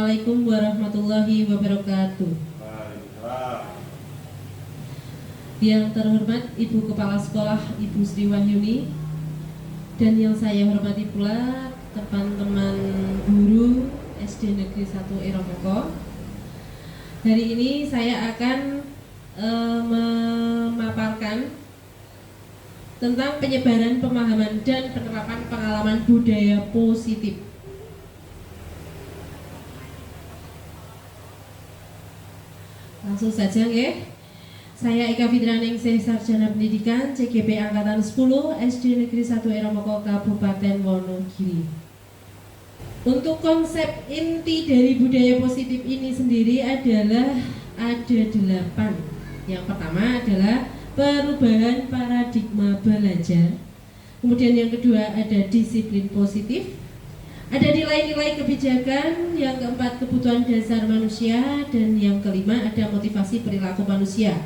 Assalamualaikum warahmatullahi wabarakatuh. Yang terhormat Ibu Kepala Sekolah Ibu Sri Wahyuni, dan yang saya hormati pula teman-teman guru SD Negeri 1 Eromoko. Hari ini saya akan memaparkan tentang penyebaran pemahaman dan penerapan pengalaman budaya positif. Langsung saja nggih. Saya Ika Fitrianingsih, Sarjana Pendidikan CGP Angkatan 10 SD Negeri 1 Eromoko Kabupaten Wonogiri. Untuk konsep inti dari budaya positif ini sendiri adalah ada 8. Yang pertama adalah perubahan paradigma belajar. Kemudian yang kedua ada disiplin positif. Ada nilai-nilai kebijakan. Yang keempat kebutuhan dasar manusia. Dan yang kelima ada motivasi perilaku manusia.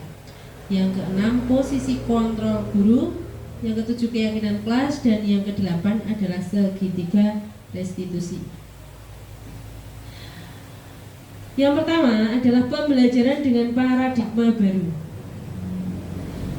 Yang keenam posisi kontrol guru. Yang ketujuh keyakinan kelas. Dan yang kedelapan adalah segitiga restitusi. Yang pertama adalah pembelajaran dengan paradigma baru.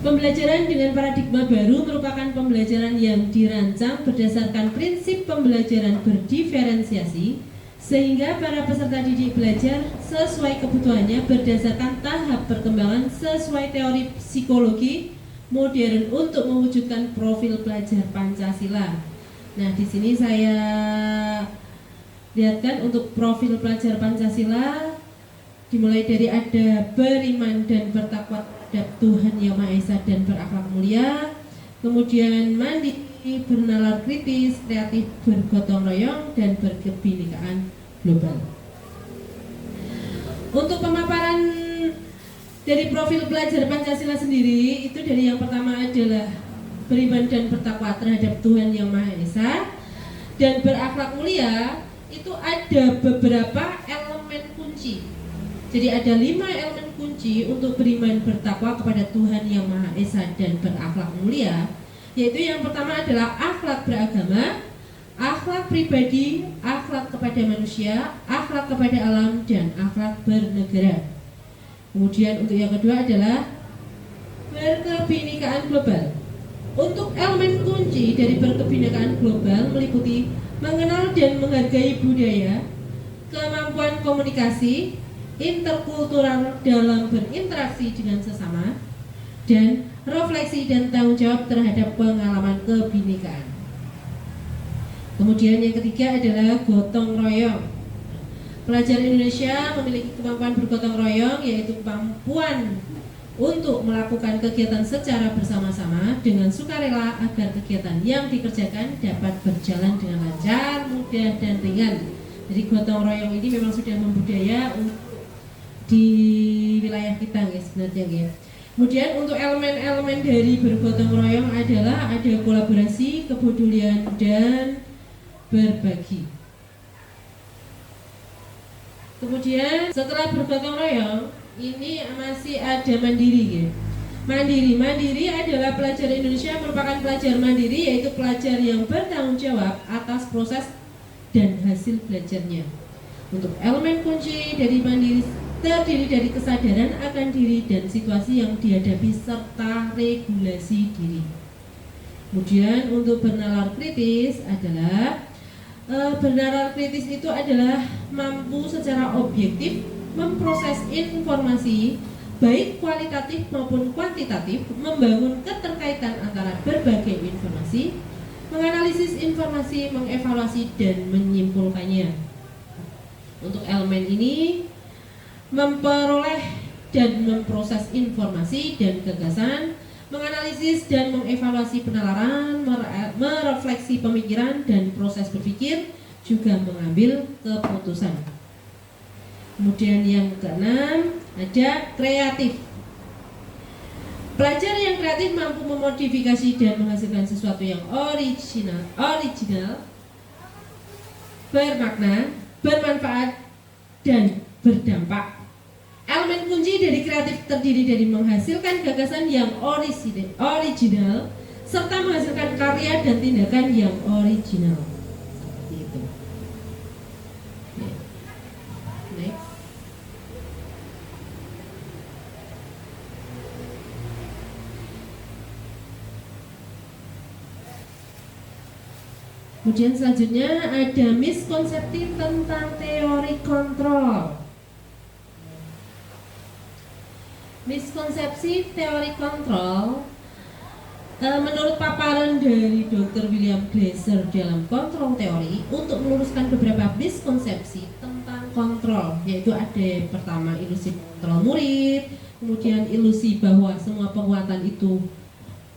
Pembelajaran dengan paradigma baru merupakan pembelajaran yang dirancang berdasarkan prinsip pembelajaran berdiferensiasi, sehingga para peserta didik belajar sesuai kebutuhannya berdasarkan tahap perkembangan sesuai teori psikologi modern untuk mewujudkan profil pelajar Pancasila. Nah, di sini saya lihatkan untuk profil pelajar Pancasila dimulai dari ada beriman dan bertakwa terhadap Tuhan Yang Maha Esa dan berakhlak mulia, kemudian mandiri, bernalar kritis, kreatif, bergotong royong, dan berkebinekaan global. Untuk pemaparan dari profil pelajar Pancasila sendiri, itu dari yang pertama adalah beriman dan bertakwa terhadap Tuhan Yang Maha Esa dan berakhlak mulia. Itu ada beberapa elemen kunci. Jadi ada 5 elemen kunci untuk beriman bertakwa kepada Tuhan Yang Maha Esa dan berakhlak mulia, yaitu yang pertama adalah akhlak beragama, akhlak pribadi, akhlak kepada manusia, akhlak kepada alam, dan akhlak bernegara. Kemudian untuk yang kedua adalah berkebinekaan global. Untuk elemen kunci dari berkebinekaan global meliputi mengenal dan menghargai budaya, kemampuan komunikasi, interkultural dalam berinteraksi dengan sesama, dan refleksi dan tanggung jawab terhadap pengalaman kebinekaan. Kemudian yang ketiga adalah gotong royong. Pelajar Indonesia memiliki kemampuan bergotong royong, yaitu kemampuan untuk melakukan kegiatan secara bersama-sama dengan sukarela agar kegiatan yang dikerjakan dapat berjalan dengan lancar, mudah, dan ringan. Jadi gotong royong ini memang sudah membudaya di wilayah kita guys, sebenarnya ya. Kemudian untuk elemen-elemen dari bergotong royong adalah ada kolaborasi, kepedulian, dan berbagi. Kemudian setelah bergotong royong ini masih ada mandiri ya. Mandiri adalah pelajar Indonesia merupakan pelajar mandiri, yaitu pelajar yang bertanggung jawab atas proses dan hasil belajarnya. Untuk elemen kunci dari mandiri terdiri dari kesadaran akan diri dan situasi yang dihadapi serta regulasi diri. Kemudian untuk bernalar kritis adalah bernalar kritis itu adalah mampu secara objektif memproses informasi baik kualitatif maupun kuantitatif, membangun keterkaitan antara berbagai informasi, menganalisis informasi, mengevaluasi, dan menyimpulkannya. Untuk elemen ini memperoleh dan memproses informasi dan gagasan, menganalisis dan mengevaluasi penalaran, merefleksi pemikiran dan proses berpikir, juga mengambil keputusan. Kemudian yang keenam ada kreatif. Pelajar yang kreatif mampu memodifikasi dan menghasilkan sesuatu yang original, bermakna, bermanfaat, dan berdampak. Elemen kunci dari kreatif terdiri dari menghasilkan gagasan yang original serta menghasilkan karya dan tindakan yang original. Seperti itu. Kemudian selanjutnya ada miskonsepsi tentang teori kontrol. Miskonsepsi teori kontrol menurut paparan dari Dr. William Glasser dalam kontrol teori, untuk meluruskan beberapa miskonsepsi tentang kontrol, yaitu ada pertama ilusi kontrol murid, kemudian ilusi bahwa semua penguatan itu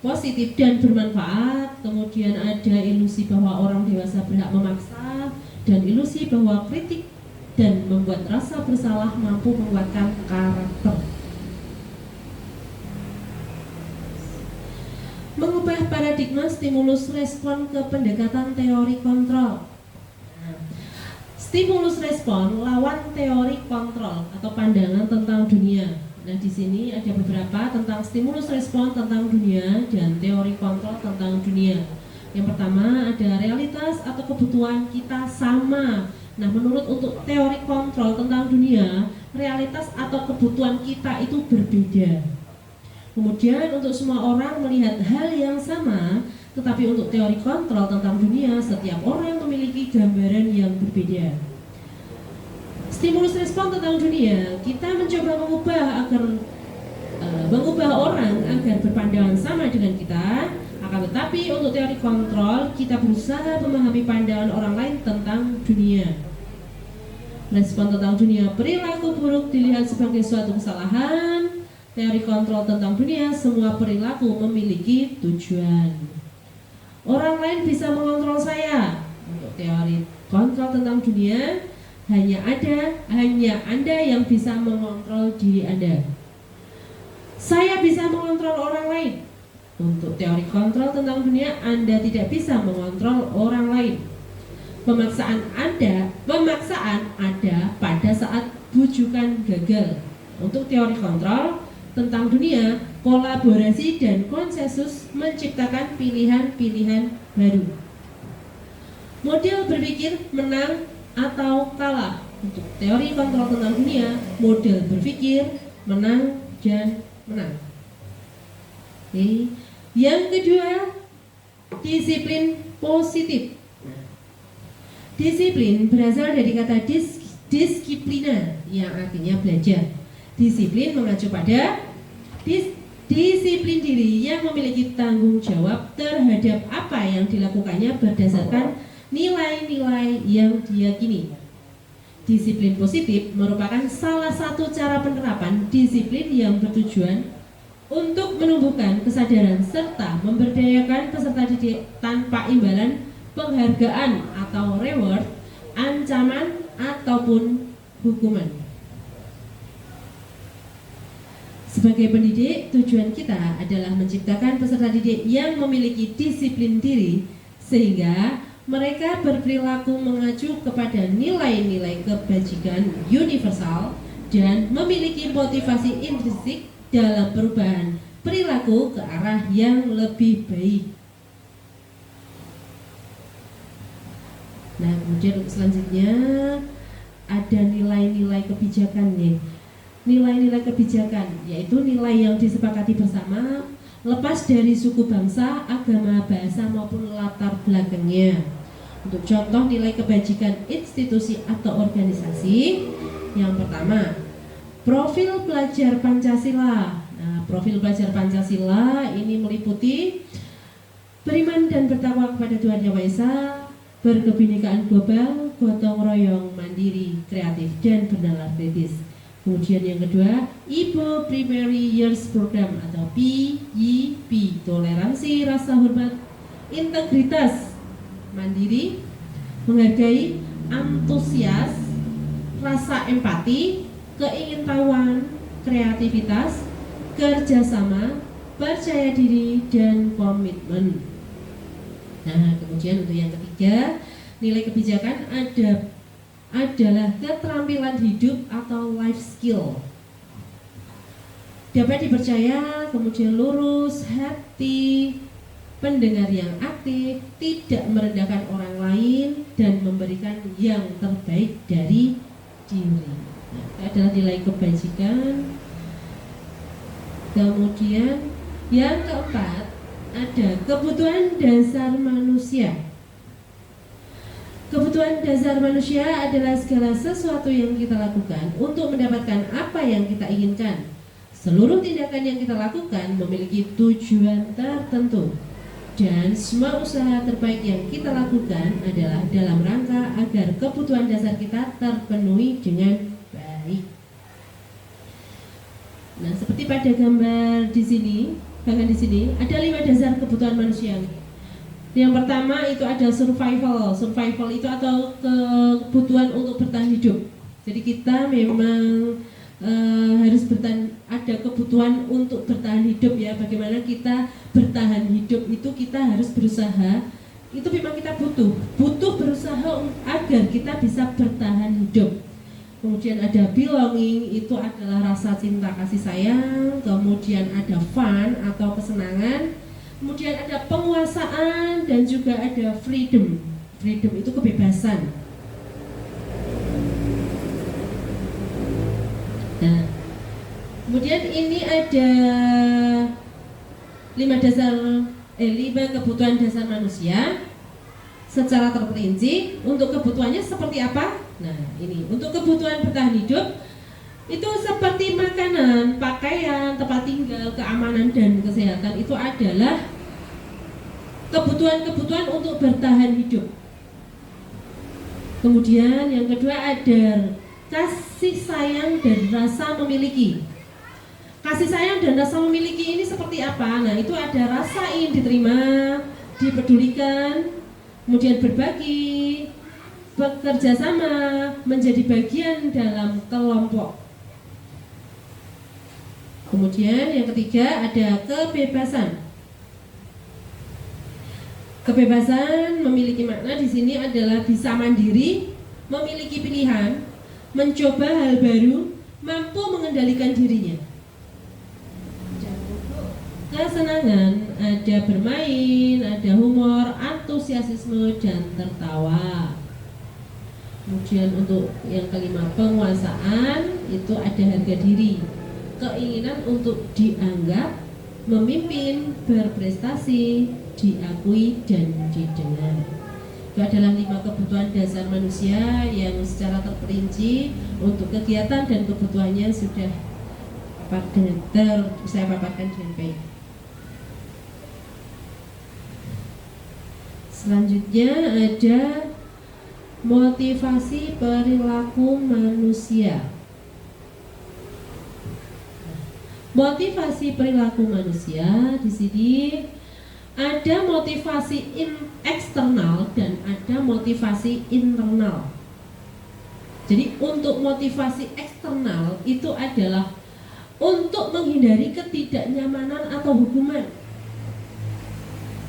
positif dan bermanfaat, kemudian ada ilusi bahwa orang dewasa berhak memaksa, dan ilusi bahwa kritik dan membuat rasa bersalah mampu menguatkan karakter. Mengubah paradigma stimulus respon ke pendekatan teori kontrol. Stimulus respon lawan teori kontrol atau pandangan tentang dunia. Nah, di sini ada beberapa tentang stimulus respon tentang dunia dan teori kontrol tentang dunia. Yang pertama ada realitas atau kebutuhan kita sama. Nah, menurut untuk teori kontrol tentang dunia, realitas atau kebutuhan kita itu berbeda. Kemudian untuk semua orang melihat hal yang sama, tetapi untuk teori kontrol tentang dunia, setiap orang memiliki gambaran yang berbeda. Stimulus respon tentang dunia, kita mencoba mengubah orang agar berpandangan sama dengan kita. Akan tetapi untuk teori kontrol, kita berusaha memahami pandangan orang lain tentang dunia. Respon tentang dunia, perilaku buruk dilihat sebagai suatu kesalahan. Teori kontrol tentang dunia, semua perilaku memiliki tujuan. Orang lain bisa mengontrol saya. Untuk teori kontrol tentang dunia, hanya Anda yang bisa mengontrol diri Anda. Saya bisa mengontrol orang lain. Untuk teori kontrol tentang dunia, Anda tidak bisa mengontrol orang lain. Pemaksaan ada pada saat bujukan gagal. Untuk teori kontrol tentang dunia, kolaborasi dan konsensus menciptakan pilihan-pilihan baru. Model berpikir menang atau kalah. Untuk teori kontrol tentang dunia, model berpikir menang dan menang. Oke. Yang kedua, disiplin positif. Disiplin berasal dari kata disiplina yang artinya belajar. Disiplin mengacu pada disiplin diri yang memiliki tanggung jawab terhadap apa yang dilakukannya berdasarkan nilai-nilai yang diyakini. Disiplin positif merupakan salah satu cara penerapan disiplin yang bertujuan untuk menumbuhkan kesadaran serta memberdayakan peserta didik tanpa imbalan penghargaan atau reward, ancaman ataupun hukuman. Sebagai pendidik, tujuan kita adalah menciptakan peserta didik yang memiliki disiplin diri sehingga mereka berperilaku mengacu kepada nilai-nilai kebajikan universal dan memiliki motivasi intrinsik dalam perubahan perilaku ke arah yang lebih baik. Nah, kemudian selanjutnya ada nilai-nilai kebijakan nih. Nilai-nilai kebijakan yaitu nilai yang disepakati bersama lepas dari suku bangsa, agama, bahasa maupun latar belakangnya. Untuk contoh nilai kebajikan institusi atau organisasi, yang pertama profil pelajar Pancasila. Nah, profil pelajar Pancasila ini meliputi beriman dan bertakwa kepada Tuhan Yang Maha Esa, berkebinekaan global, gotong royong, mandiri, kreatif, dan bernalar kritis. Kemudian yang kedua, IPO Primary Years Program atau PYP, toleransi, rasa hormat, integritas, mandiri, menghargai, antusias, rasa empati, keingintahuan, kreativitas, kerjasama, percaya diri, dan komitmen. Nah, kemudian untuk yang ketiga, nilai kebijakan adalah keterampilan hidup atau life skill. Dapat dipercaya, kemudian lurus, hati, pendengar yang aktif, tidak merendahkan orang lain, dan memberikan yang terbaik dari diri. Nah, adalah nilai kebajikan. Kemudian yang keempat ada kebutuhan dasar manusia. Kebutuhan dasar manusia adalah segala sesuatu yang kita lakukan untuk mendapatkan apa yang kita inginkan. Seluruh tindakan yang kita lakukan memiliki tujuan tertentu, dan semua usaha terbaik yang kita lakukan adalah dalam rangka agar kebutuhan dasar kita terpenuhi dengan baik. Nah, seperti pada gambar di sini, bahkan di sini ada 5 dasar kebutuhan manusia. Yang pertama itu ada survival. Survival itu atau kebutuhan untuk bertahan hidup. Jadi kita memang harus ada kebutuhan untuk bertahan hidup ya. Bagaimana kita bertahan hidup itu kita harus berusaha. Itu memang kita butuh berusaha agar kita bisa bertahan hidup. Kemudian ada belonging, itu adalah rasa cinta kasih sayang. Kemudian ada fun atau kesenangan. Kemudian ada penguasaan dan juga ada freedom. Freedom itu kebebasan. Nah, kemudian ini ada 5 kebutuhan dasar manusia secara terperinci. Untuk kebutuhannya seperti apa? Nah, ini untuk kebutuhan bertahan hidup itu seperti makanan, pakaian, tempat tinggal, keamanan dan kesehatan. Itu adalah kebutuhan-kebutuhan untuk bertahan hidup. Kemudian yang kedua ada kasih sayang dan rasa memiliki. Kasih sayang dan rasa memiliki ini seperti apa? Nah, itu ada rasa ingin diterima, dipedulikan, kemudian berbagi, bekerja sama, menjadi bagian dalam kelompok. Kemudian yang ketiga ada kebebasan. Kebebasan memiliki makna di sini adalah bisa mandiri, memiliki pilihan, mencoba hal baru, mampu mengendalikan dirinya. Kesenangan ada bermain, ada humor, antusiasme dan tertawa. Kemudian untuk yang kelima penguasaan itu ada harga diri, keinginan untuk dianggap, memimpin, berprestasi, diakui dan didengar. Itu adalah 5 kebutuhan dasar manusia yang secara terperinci untuk kegiatan dan kebutuhannya sudah saya paparkan dengan baik. Selanjutnya ada motivasi perilaku manusia. Motivasi perilaku manusia di sini ada motivasi eksternal dan ada motivasi internal. Jadi untuk motivasi eksternal itu adalah untuk menghindari ketidaknyamanan atau hukuman.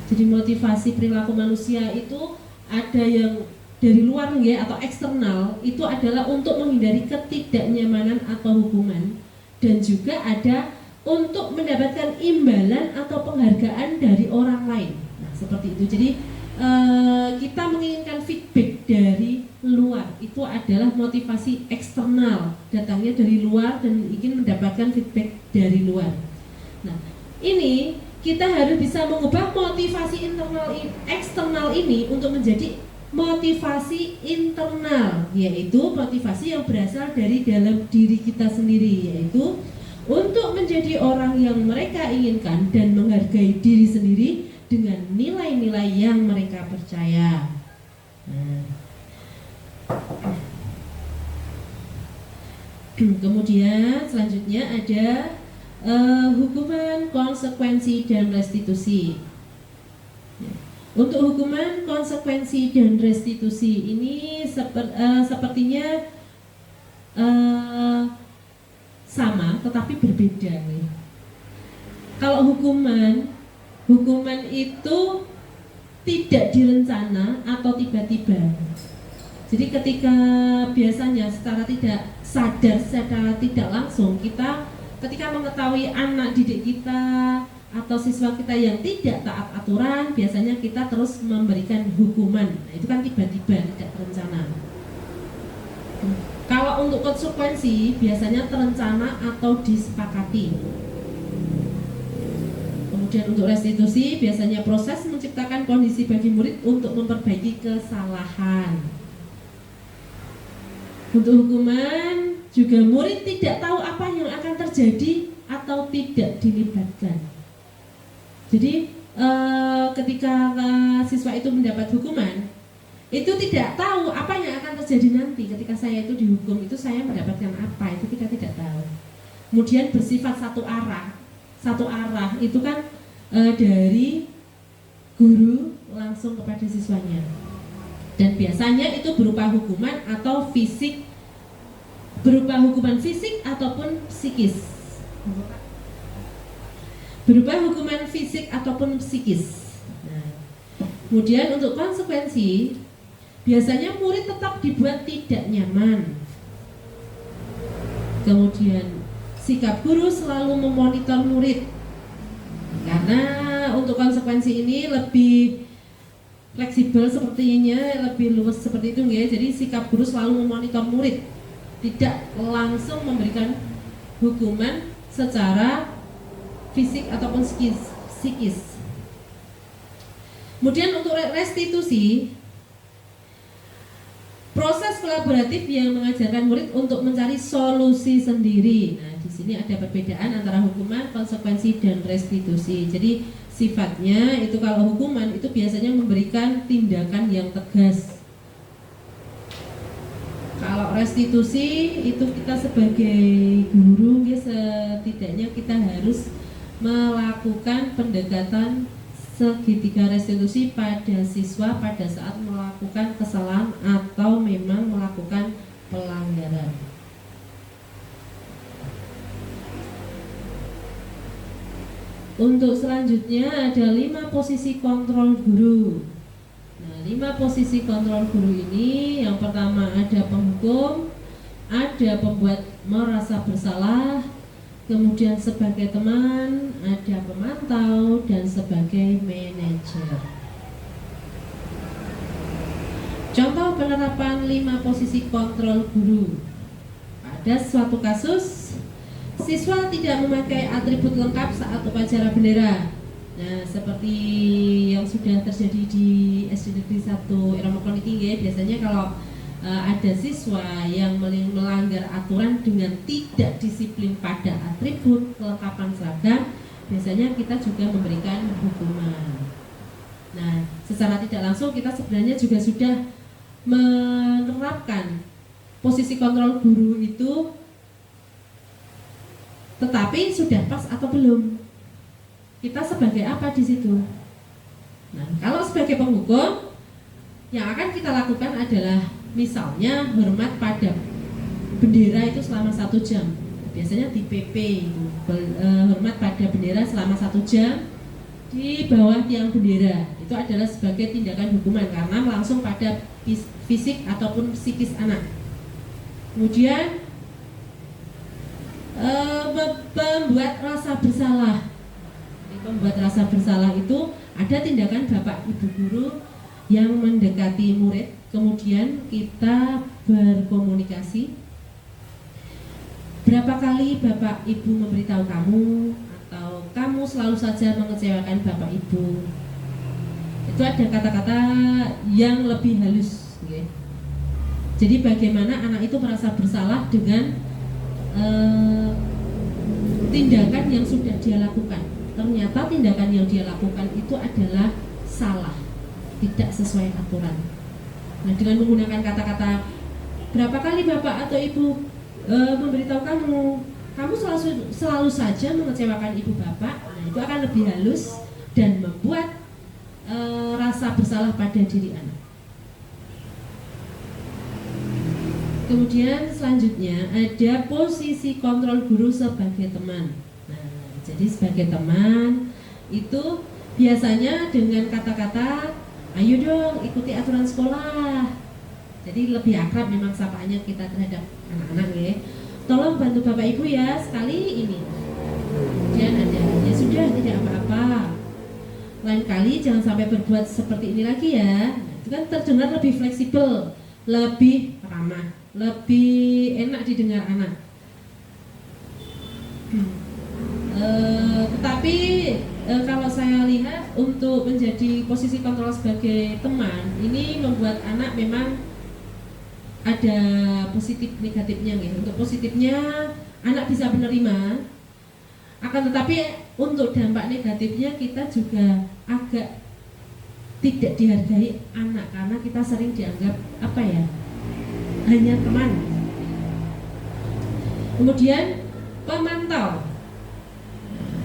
Jadi motivasi perilaku manusia itu ada yang dari luar ya, atau eksternal, itu adalah untuk menghindari ketidaknyamanan atau hukuman, dan juga ada untuk mendapatkan imbalan atau penghargaan dari orang lain. Nah, seperti itu. Jadi kita menginginkan feedback dari luar, itu adalah motivasi eksternal, datangnya dari luar dan ingin mendapatkan feedback dari luar. Nah, ini kita harus bisa mengubah motivasi eksternal ini untuk menjadi motivasi internal, yaitu motivasi yang berasal dari dalam diri kita sendiri, yaitu untuk menjadi orang yang mereka inginkan dan menghargai diri sendiri dengan nilai-nilai yang mereka percaya. Kemudian selanjutnya ada hukuman, konsekuensi, dan restitusi. Untuk hukuman, konsekuensi, dan restitusi ini sepertinya sama tetapi berbeda. Kalau hukuman itu tidak direncana atau tiba-tiba. Jadi ketika biasanya secara tidak sadar, secara tidak langsung, kita ketika mengetahui anak didik kita atau siswa kita yang tidak taat aturan, biasanya kita terus memberikan hukuman. Nah, itu kan tiba-tiba, tidak terencana. Kalau untuk konsekuensi biasanya terencana atau disepakati. Kemudian untuk restitusi biasanya proses menciptakan kondisi bagi murid untuk memperbaiki kesalahan. Untuk hukuman juga murid tidak tahu apa yang akan terjadi atau tidak dilibatkan. Jadi ketika siswa itu mendapat hukuman, itu tidak tahu apa yang akan terjadi nanti. Ketika saya itu dihukum, itu saya mendapatkan apa, itu kita tidak tahu. Kemudian bersifat satu arah itu kan dari guru langsung kepada siswanya. Dan biasanya itu berupa hukuman atau fisik, berupa hukuman fisik ataupun psikis. Berupa hukuman fisik ataupun psikis. Nah, kemudian untuk konsekuensi, biasanya murid tetap dibuat tidak nyaman. Kemudian sikap guru selalu memonitor murid. Karena untuk konsekuensi ini lebih fleksibel sepertinya, lebih luas seperti itu ya. Jadi sikap guru selalu memonitor murid, tidak langsung memberikan hukuman secara fisik ataupun psikis. Kemudian untuk restitusi, proses kolaboratif yang mengajarkan murid untuk mencari solusi sendiri. Nah, di sini ada perbedaan antara hukuman, konsekuensi, dan restitusi. Jadi sifatnya itu kalau hukuman itu biasanya memberikan tindakan yang tegas. Kalau restitusi itu kita sebagai guru ya, setidaknya kita harus melakukan pendekatan segitiga restitusi pada siswa pada saat melakukan kesalahan atau memang melakukan pelanggaran. Untuk selanjutnya ada 5 posisi kontrol guru. Nah, 5 posisi kontrol guru ini, yang pertama ada penghukum, ada pembuat merasa bersalah, kemudian sebagai teman, ada pemantau, dan sebagai manajer. Contoh penerapan 5 posisi kontrol guru. Pada suatu kasus, siswa tidak memakai atribut lengkap saat upacara bendera. Nah, seperti yang sudah terjadi di SD Negeri 1 Irama Kloniking ya, biasanya kalau ada siswa yang melanggar aturan dengan tidak disiplin pada atribut kelengkapan seragam, biasanya kita juga memberikan hukuman. Nah, secara tidak langsung kita sebenarnya juga sudah menerapkan posisi kontrol guru itu, tetapi sudah pas atau belum? Kita sebagai apa di situ? Nah, kalau sebagai penghukum, yang akan kita lakukan adalah misalnya hormat pada bendera itu selama 1 jam. Biasanya di PP itu hormat pada bendera selama 1 jam di bawah tiang bendera. Itu adalah sebagai tindakan hukuman karena langsung pada fisik ataupun psikis anak. Kemudian membuat rasa bersalah. Membuat rasa bersalah itu ada tindakan bapak ibu guru yang mendekati murid, kemudian kita berkomunikasi. Berapa kali bapak ibu memberitahu kamu, atau kamu selalu saja mengecewakan bapak ibu. Itu ada kata-kata yang lebih halus ya. Jadi bagaimana anak itu merasa bersalah dengan tindakan yang sudah dia lakukan. Ternyata tindakan yang dia lakukan itu adalah salah, tidak sesuai aturan. Nah, dengan menggunakan kata-kata berapa kali bapak atau ibu memberitahu kamu selalu saja mengecewakan ibu bapak, nah, itu akan lebih halus dan membuat rasa bersalah pada diri anak. Kemudian selanjutnya ada posisi kontrol guru sebagai teman. Nah, jadi sebagai teman itu biasanya dengan kata-kata, ayo dong ikuti aturan sekolah. Jadi lebih akrab memang sapaannya kita terhadap anak-anak ya. Tolong bantu bapak ibu ya sekali ini. Kemudian ada, ya sudah tidak apa-apa. Lain kali jangan sampai berbuat seperti ini lagi ya. Nah, itu kan terdengar lebih fleksibel, lebih ramah, lebih enak didengar anak. Tetapi kalau saya lihat untuk menjadi posisi kontrol sebagai teman ini membuat anak memang ada positif negatifnya gitu. Untuk positifnya anak bisa menerima, akan tetapi untuk dampak negatifnya kita juga agak tidak dihargai anak karena kita sering dianggap apa ya, hanya teman. Kemudian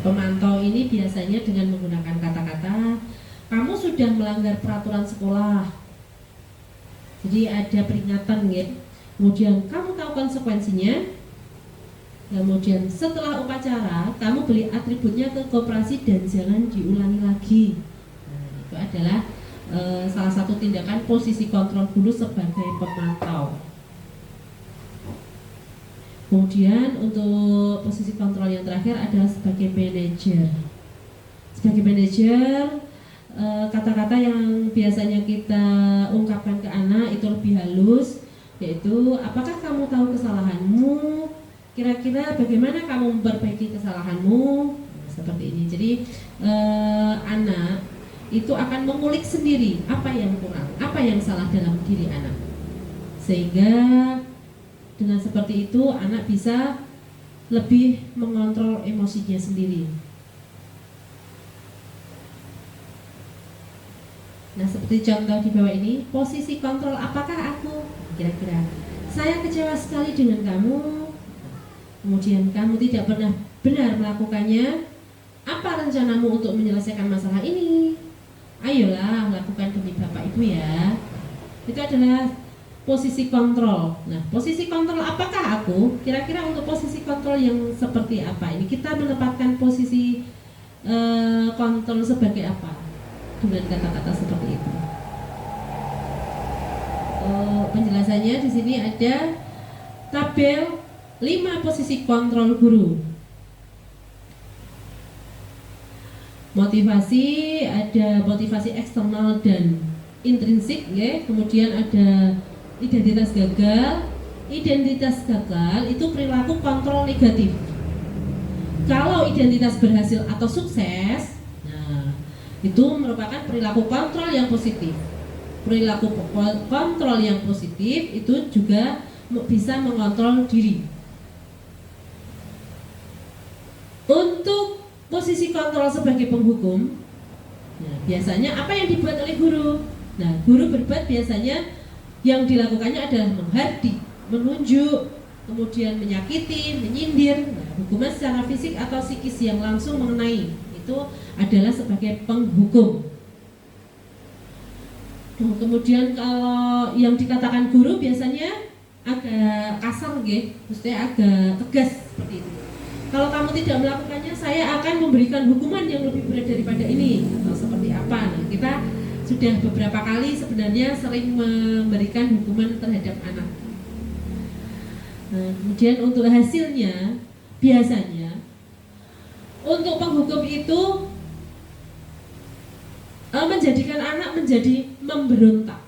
pemantau ini biasanya dengan menggunakan kata-kata kamu sudah melanggar peraturan sekolah, jadi ada peringatan ya. Kemudian kamu tahu konsekuensinya. Kemudian setelah upacara kamu beli atributnya ke koperasi dan jangan diulangi lagi. Nah, itu adalah salah satu tindakan posisi kontrol guru sebagai pemantau. Kemudian untuk posisi kontrol yang terakhir adalah sebagai manajer. Sebagai manajer, kata-kata yang biasanya kita ungkapkan ke anak itu lebih halus, yaitu apakah kamu tahu kesalahanmu? Kira-kira bagaimana kamu memperbaiki kesalahanmu? Seperti ini. Jadi anak itu akan mengulik sendiri apa yang kurang, apa yang salah dalam diri anak. Sehingga dengan seperti itu anak bisa lebih mengontrol emosinya sendiri. Nah, seperti contoh di bawah ini, posisi kontrol apakah aku? Kira-kira saya kecewa sekali dengan kamu. Kemudian kamu tidak pernah benar melakukannya. Apa rencanamu untuk menyelesaikan masalah ini? Ayolah lakukan demi Bapak Ibu ya. Itu adalah posisi kontrol. Nah, posisi kontrol apakah aku? Kira-kira untuk posisi kontrol yang seperti apa? Ini kita menempatkan posisi kontrol sebagai apa? Dengan kata-kata seperti itu. Penjelasannya di sini ada tabel 5 posisi kontrol guru. Motivasi, ada motivasi eksternal dan intrinsik ya. Kemudian ada identitas gagal. Identitas gagal itu perilaku kontrol negatif. Kalau identitas berhasil atau sukses, nah itu merupakan perilaku kontrol yang positif. Perilaku kontrol yang positif itu juga bisa mengontrol diri. Untuk posisi kontrol sebagai penghukum, nah, biasanya apa yang dibuat oleh guru? Nah, guru berbuat biasanya yang dilakukannya adalah menghardik, menunjuk, kemudian menyakiti, menyindir. Nah, hukuman secara fisik atau psikis yang langsung mengenai itu adalah sebagai penghukum. Nah, kemudian kalau yang dikatakan guru biasanya agak kasar, maksudnya agak tegas seperti itu. Kalau kamu tidak melakukannya, saya akan memberikan hukuman yang lebih berat daripada ini, atau seperti apa. Nah, kita sudah beberapa kali sebenarnya sering memberikan hukuman terhadap anak. Nah, kemudian untuk hasilnya, biasanya untuk penghukum itu menjadikan anak menjadi memberontak,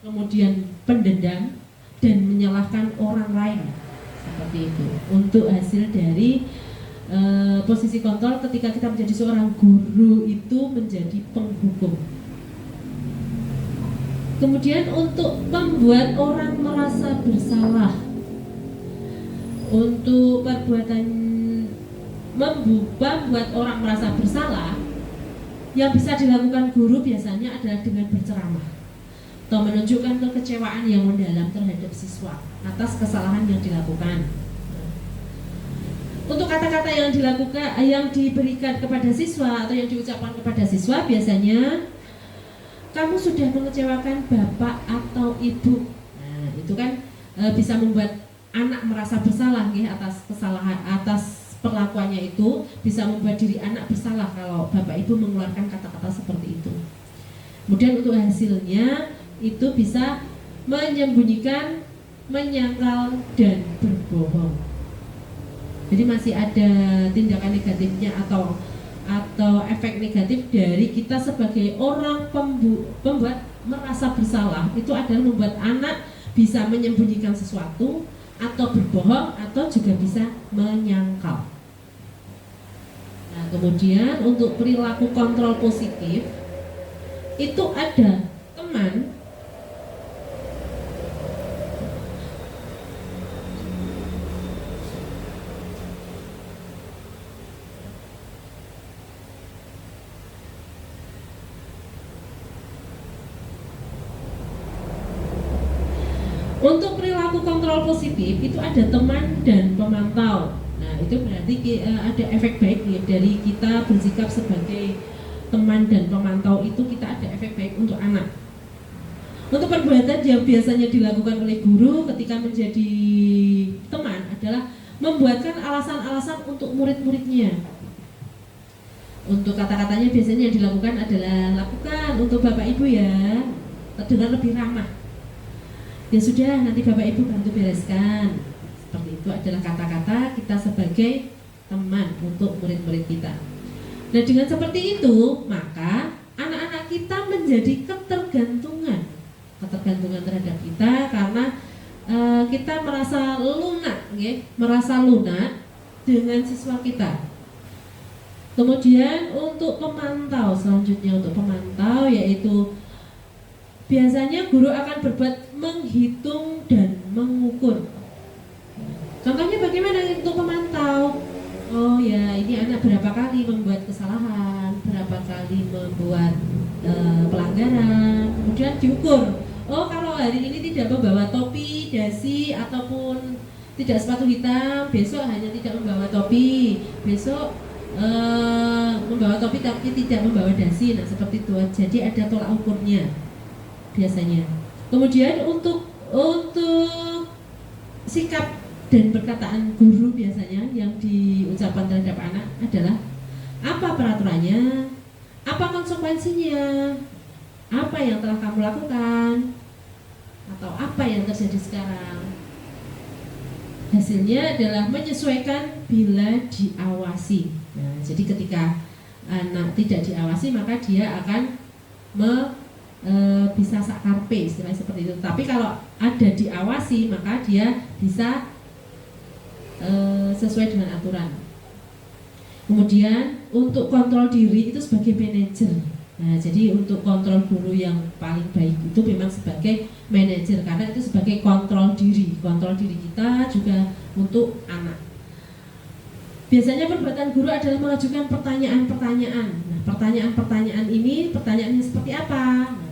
kemudian pendendam dan menyalahkan orang lain. Seperti itu. Untuk hasil dari posisi kontrol ketika kita menjadi seorang guru itu menjadi penghukum. Kemudian untuk membuat orang merasa bersalah, untuk perbuatan membuat orang merasa bersalah, yang bisa dilakukan guru biasanya adalah dengan berceramah atau menunjukkan kekecewaan yang mendalam terhadap siswa atas kesalahan yang dilakukan. Untuk kata-kata yang dilakukan, yang diberikan kepada siswa atau yang diucapkan kepada siswa biasanya, kamu sudah mengecewakan bapak atau ibu. Nah, itu kan bisa membuat anak merasa bersalah ya, atas kesalahan, atas perlakuannya itu bisa membuat diri anak bersalah kalau bapak ibu mengeluarkan kata-kata seperti itu. Kemudian untuk hasilnya itu bisa menyembunyikan, menyangkal, dan berbohong. Jadi masih ada tindakan negatifnya atau efek negatif dari kita sebagai orang pembuat merasa bersalah. Itu adalah membuat anak bisa menyembunyikan sesuatu atau berbohong atau juga bisa menyangkal. Nah, kemudian untuk perilaku kontrol positif itu ada teman. Untuk perilaku kontrol positif itu ada teman dan pemantau. Nah, itu berarti ada efek baik ya, dari kita bersikap sebagai teman dan pemantau, itu kita ada efek baik untuk anak. Untuk perbuatan yang biasanya dilakukan oleh guru ketika menjadi teman adalah membuatkan alasan-alasan untuk murid-muridnya. Untuk kata-katanya biasanya yang dilakukan adalah lakukan untuk Bapak Ibu ya, terdengar lebih ramah. Ya sudah, nanti Bapak Ibu bantu bereskan. Seperti itu adalah kata-kata kita sebagai teman untuk murid-murid kita. Nah, dengan seperti itu, maka anak-anak kita menjadi ketergantungan terhadap kita karena kita merasa lunak, merasa lunak dengan siswa kita. Kemudian untuk pemantau, selanjutnya untuk pemantau yaitu biasanya guru akan berbuat menghitung dan mengukur. Contohnya bagaimana untuk pemantau? Oh ya, ini anak berapa kali membuat kesalahan, berapa kali membuat pelanggaran, kemudian diukur. Oh, kalau hari ini tidak membawa topi, dasi, ataupun tidak sepatu hitam, besok hanya tidak membawa topi, besok membawa topi tapi tidak membawa dasi. Nah, seperti itu. Jadi ada tolak ukurnya biasanya. Kemudian untuk sikap dan perkataan guru biasanya yang diucapkan terhadap anak adalah apa peraturannya, apa konsekuensinya, apa yang telah kamu lakukan, atau apa yang terjadi sekarang. Hasilnya adalah menyesuaikan bila diawasi. Nah, jadi ketika anak tidak diawasi maka dia akan bisa sakarpe, istilahnya seperti itu. Tapi kalau ada diawasi maka dia bisa sesuai dengan aturan. Kemudian untuk kontrol diri itu sebagai manajer. Nah, jadi untuk kontrol guru yang paling baik itu memang sebagai manajer, karena itu sebagai kontrol diri kita juga untuk anak. Biasanya perbuatan guru adalah mengajukan pertanyaan-pertanyaan. Nah, pertanyaan-pertanyaan ini pertanyaannya seperti apa? Nah,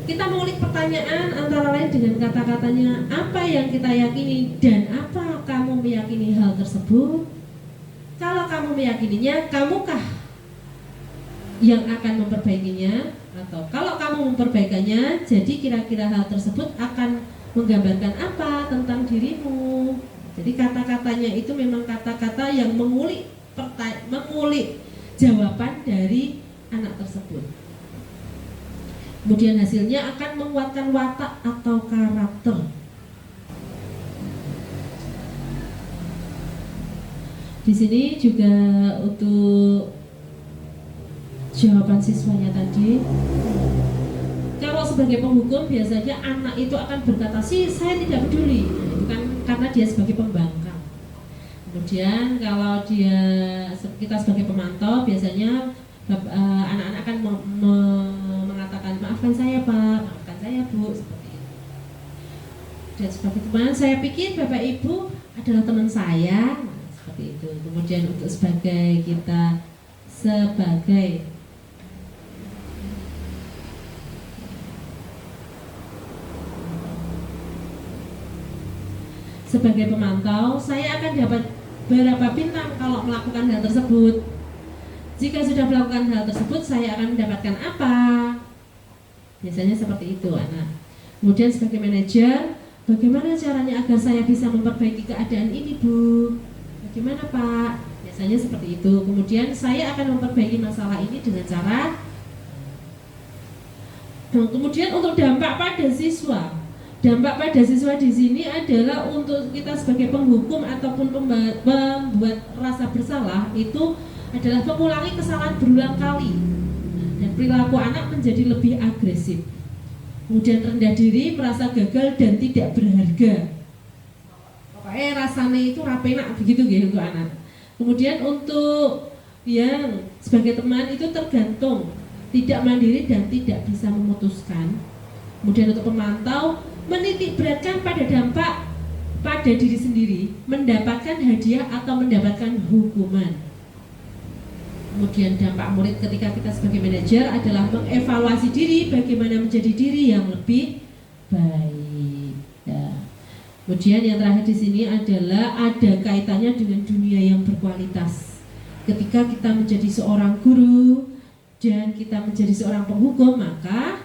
kita mengulik pertanyaan antara lain dengan kata-katanya apa yang kita yakini dan apa kamu meyakini hal tersebut. Kalau kamu meyakininya, kamukah yang akan memperbaikinya? Atau kalau kamu memperbaikannya, jadi kira-kira hal tersebut akan menggambarkan apa tentang dirimu? Jadi kata-katanya itu memang kata-kata yang mengulik jawaban dari anak tersebut. Kemudian hasilnya akan menguatkan watak atau karakter. Di sini juga untuk jawaban siswanya tadi, kalau sebagai penghukum biasanya anak itu akan berkata sih saya tidak peduli. Nah, itu kan karena dia sebagai pembangkang. Kemudian kalau kita sebagai pemantau biasanya anak-anak akan mengatakan maafkan saya Pak, maafkan saya Bu, seperti itu. Dan sebagai teman, saya pikir Bapak Ibu adalah teman saya, nah, seperti itu. Kemudian untuk sebagai pemantau, saya akan dapat berapa bintang kalau melakukan hal tersebut. Jika sudah melakukan hal tersebut, saya akan mendapatkan apa? Biasanya seperti itu anak. Kemudian sebagai manajer, bagaimana caranya agar saya bisa memperbaiki keadaan ini Bu? Bagaimana Pak? Biasanya seperti itu. Kemudian saya akan memperbaiki masalah ini dengan cara. Kemudian untuk dampak pada siswa. Dampak pada siswa di sini adalah untuk kita sebagai penghukum ataupun pembuat rasa bersalah itu adalah mengulangi kesalahan berulang kali, dan perilaku anak menjadi lebih agresif. Kemudian rendah diri, merasa gagal dan tidak berharga. Pokoknya rasanya itu rapenak begitu gitu untuk anak. Kemudian untuk yang sebagai teman itu tergantung, tidak mandiri dan tidak bisa memutuskan. Kemudian untuk pemantau, menitik beratkan pada dampak pada diri sendiri, mendapatkan hadiah atau mendapatkan hukuman. Kemudian dampak murid ketika kita sebagai manajer adalah mengevaluasi diri, bagaimana menjadi diri yang lebih baik. Ya. Kemudian yang terakhir di sini adalah ada kaitannya dengan dunia yang berkualitas. Ketika kita menjadi seorang guru dan kita menjadi seorang penghukum, maka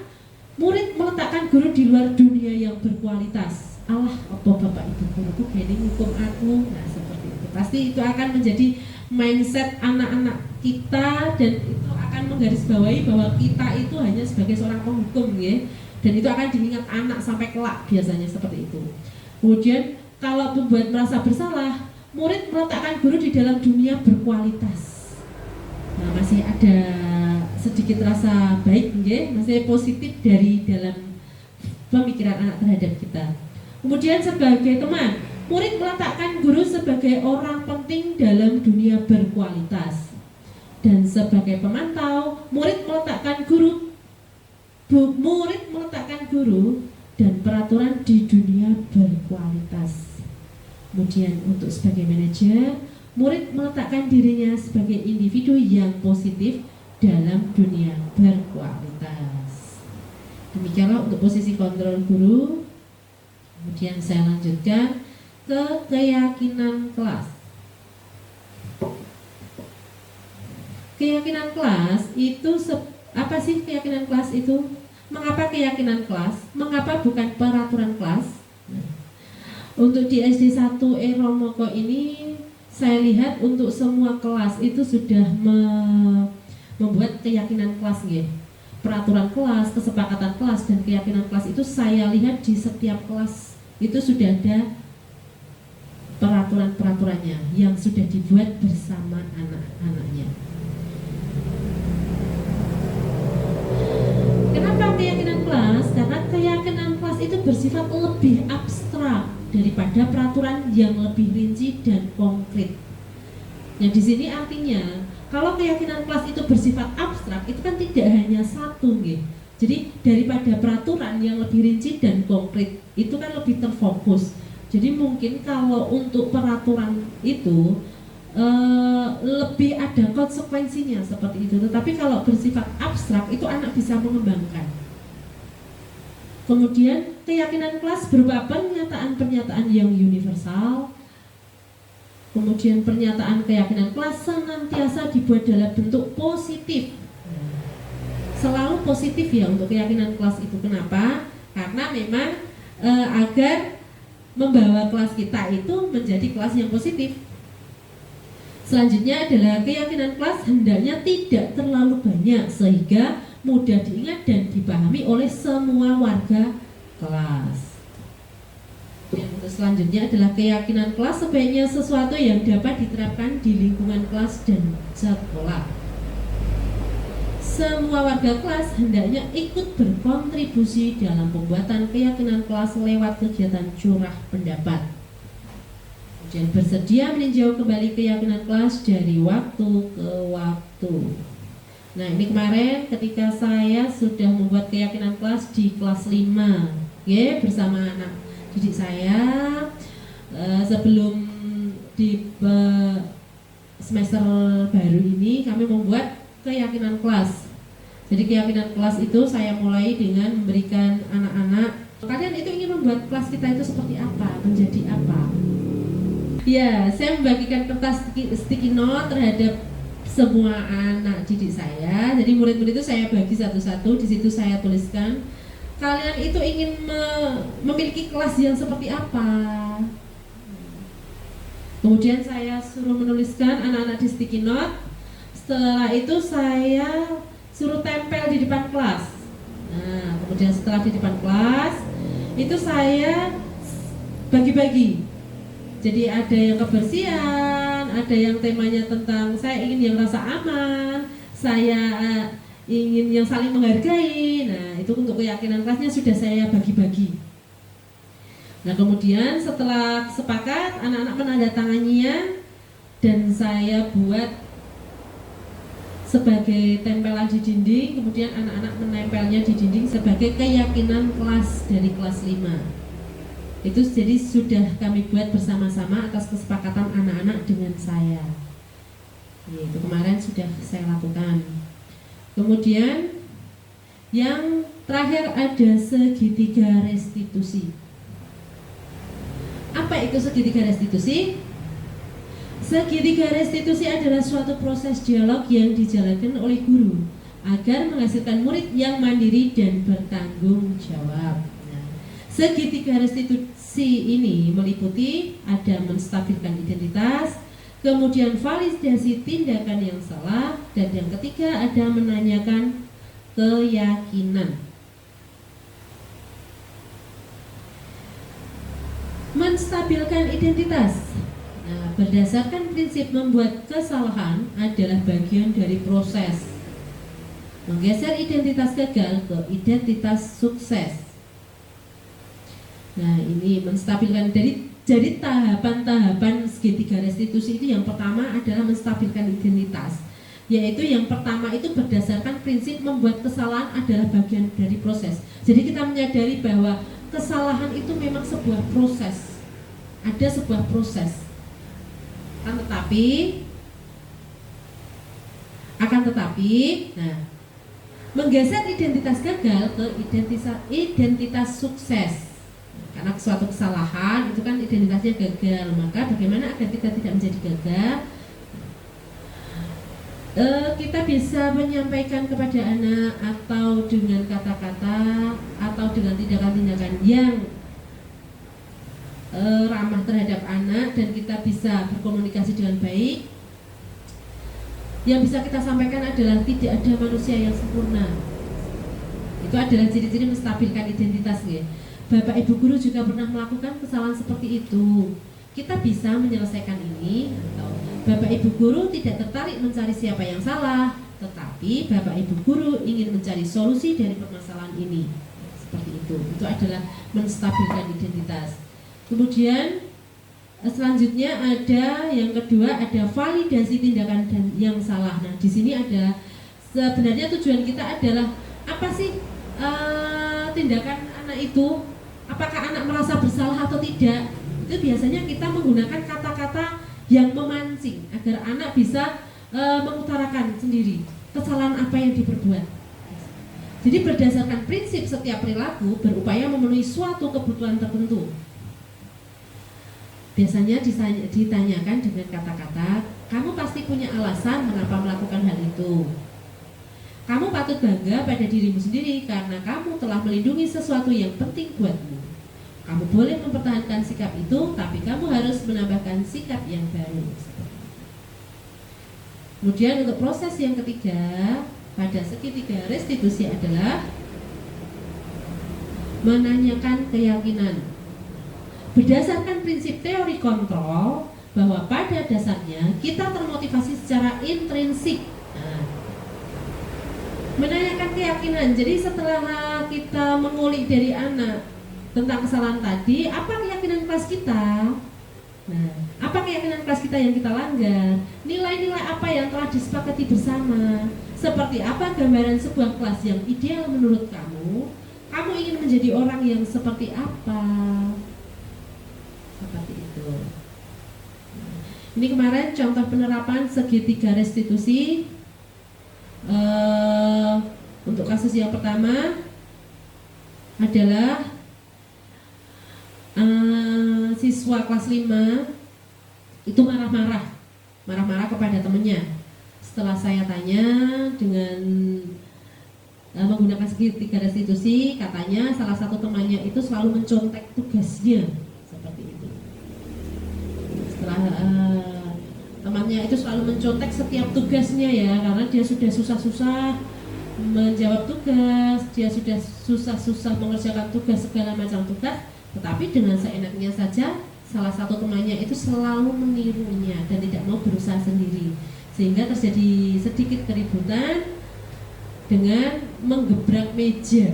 murid meletakkan guru di luar dunia yang berkualitas. Allah, apa bapak ibu guruku gini hukum aku? Nah seperti itu. Pasti itu akan menjadi mindset anak-anak kita dan itu akan menggarisbawahi bahwa kita itu hanya sebagai seorang penghukum, ya. Dan itu akan diingat anak sampai kelak biasanya seperti itu. Kemudian kalau membuat merasa bersalah, murid meletakkan guru di dalam dunia berkualitas. Nah, masih ada sedikit rasa baik, ya, masih positif dari dalam pemikiran anak terhadap kita. Kemudian sebagai teman, murid meletakkan guru sebagai orang penting dalam dunia berkualitas. Dan sebagai pemantau, murid meletakkan guru dan peraturan di dunia berkualitas. Kemudian untuk sebagai manajer, murid meletakkan dirinya sebagai individu yang positif dalam dunia berkualitas. Demikianlah untuk posisi kontrol guru. Kemudian saya lanjutkan ke keyakinan kelas. Keyakinan kelas itu apa sih keyakinan kelas itu? Mengapa keyakinan kelas? Mengapa bukan peraturan kelas? Nah, untuk di SD 1 Romoko ini saya lihat untuk semua kelas itu sudah membuat keyakinan kelas, ya. Peraturan kelas, kesepakatan kelas, dan keyakinan kelas itu saya lihat di setiap kelas itu sudah ada peraturan-peraturannya yang sudah dibuat bersama anak-anaknya. Kenapa keyakinan kelas? Karena keyakinan kelas itu bersifat lebih abstrak daripada peraturan yang lebih rinci dan konkret. Yang di sini artinya kalau keyakinan kelas itu bersifat abstrak, itu kan tidak hanya satu, gitu. Jadi daripada peraturan yang lebih rinci dan konkret, itu kan lebih terfokus. Jadi mungkin kalau untuk peraturan itu lebih ada konsekuensinya seperti itu. Tetapi kalau bersifat abstrak, itu anak bisa mengembangkan. Kemudian keyakinan kelas berupa pernyataan-pernyataan yang universal. Kemudian pernyataan keyakinan kelas senantiasa dibuat dalam bentuk positif. Selalu positif, ya, untuk keyakinan kelas itu. Kenapa? Karena memang agar membawa kelas kita itu menjadi kelas yang positif. Selanjutnya adalah keyakinan kelas hendaknya tidak terlalu banyak sehingga mudah diingat dan dipahami oleh semua warga kelas. Yang selanjutnya adalah keyakinan kelas sebaiknya sesuatu yang dapat diterapkan di lingkungan kelas dan sekolah. Semua warga kelas hendaknya ikut berkontribusi dalam pembuatan keyakinan kelas lewat kegiatan curah pendapat. Dan bersedia meninjau kembali keyakinan kelas dari waktu ke waktu. Nah, ini kemarin ketika saya sudah membuat keyakinan kelas di kelas 5, ya, bersama anak didik saya sebelum di semester baru ini kami membuat keyakinan kelas. Jadi keyakinan kelas itu saya mulai dengan memberikan anak-anak, kalian itu ingin membuat kelas kita itu seperti apa, menjadi apa. Ya, saya membagikan kertas sticky note terhadap semua anak didik saya. Jadi murid-murid itu saya bagi satu-satu. Di situ saya tuliskan, kalian itu ingin memiliki kelas yang seperti apa. Kemudian saya suruh menuliskan anak-anak di sticky note. Setelah itu saya suruh tempel di depan kelas. Nah, kemudian setelah di depan kelas itu saya bagi-bagi. Jadi ada yang kebersihan, ada yang temanya tentang saya ingin yang rasa aman, saya ingin yang saling menghargai. Nah, itu untuk keyakinan kelasnya sudah saya bagi-bagi. Nah, kemudian setelah sepakat, anak-anak menandatanganinya dan saya buat sebagai tempelan di dinding, kemudian anak-anak menempelnya di dinding sebagai keyakinan kelas dari kelas 5. Itu jadi sudah kami buat bersama-sama atas kesepakatan anak-anak dengan saya. Itu kemarin sudah saya lakukan. Kemudian yang terakhir ada segitiga restitusi. Apa itu segitiga restitusi? Segitiga restitusi adalah suatu proses dialog yang dijalankan oleh guru agar menghasilkan murid yang mandiri dan bertanggung jawab. Nah, segitiga restitusi ini meliputi ada menstabilkan identitas, kemudian validasi tindakan yang salah, dan yang ketiga ada menanyakan keyakinan. Menstabilkan identitas. Nah, berdasarkan prinsip membuat kesalahan adalah bagian dari proses menggeser identitas gagal ke identitas sukses. Nah, ini menstabilkan jadi tahapan-tahapan segitiga restitusi itu yang pertama adalah menstabilkan identitas, yaitu yang pertama itu berdasarkan prinsip membuat kesalahan adalah bagian dari proses. Jadi kita menyadari bahwa kesalahan itu memang sebuah proses, ada sebuah proses. Akan tetapi, nah, menggeser identitas gagal ke identitas sukses. Karena suatu kesalahan itu kan identitasnya gagal, maka bagaimana agar kita tidak menjadi gagal? Kita bisa menyampaikan kepada anak atau dengan kata-kata atau dengan tindakan-tindakan yang ramah terhadap anak, dan kita bisa berkomunikasi dengan baik. Yang bisa kita sampaikan adalah tidak ada manusia yang sempurna. Itu adalah ciri-ciri menstabilkan identitas ya. Bapak Ibu guru juga pernah melakukan kesalahan seperti itu. Kita bisa menyelesaikan ini, atau Bapak Ibu guru tidak tertarik mencari siapa yang salah, tetapi Bapak Ibu guru ingin mencari solusi dari permasalahan ini. Seperti itu. Itu adalah menstabilkan identitas. Kemudian selanjutnya ada yang kedua, ada validasi tindakan dan yang salah. Nah, di sini ada sebenarnya tujuan kita adalah apa sih tindakan anak itu? Apakah anak merasa bersalah atau tidak? Itu biasanya kita menggunakan kata-kata yang memancing agar anak bisa mengutarakan sendiri kesalahan apa yang diperbuat. Jadi berdasarkan prinsip setiap perilaku berupaya memenuhi suatu kebutuhan tertentu. Biasanya ditanyakan dengan kata-kata, kamu pasti punya alasan mengapa melakukan hal itu. Kamu patut bangga pada dirimu sendiri karena kamu telah melindungi sesuatu yang penting buatmu. Kamu boleh mempertahankan sikap itu, tapi kamu harus menambahkan sikap yang baru. Kemudian untuk proses yang ketiga pada segitiga restitusi adalah menanyakan keyakinan. Berdasarkan prinsip teori kontrol bahwa pada dasarnya kita termotivasi secara intrinsik. Nah, menanyakan keyakinan. Jadi setelah kita mengulik dari anak tentang kesalahan tadi, apa keyakinan kelas kita? Nah, apa keyakinan kelas kita yang kita langgar? Nilai-nilai apa yang telah disepakati bersama? Seperti apa gambaran sebuah kelas yang ideal menurut kamu? Kamu ingin menjadi orang yang seperti apa? Seperti itu. Ini kemarin contoh penerapan segitiga restitusi. Untuk kasus yang pertama adalah siswa kelas 5 itu marah-marah kepada temannya. Setelah saya tanya dengan menggunakan segitiga restitusi, katanya salah satu temannya itu selalu mencontek tugasnya. Seperti itu. Setelah temannya itu selalu mencontek setiap tugasnya ya, karena dia sudah susah-susah menjawab tugas, dia sudah susah-susah mengerjakan tugas, segala macam tugas, tetapi dengan seenaknya saja salah satu temannya itu selalu menirunya dan tidak mau berusaha sendiri, sehingga terjadi sedikit keributan dengan menggebrak meja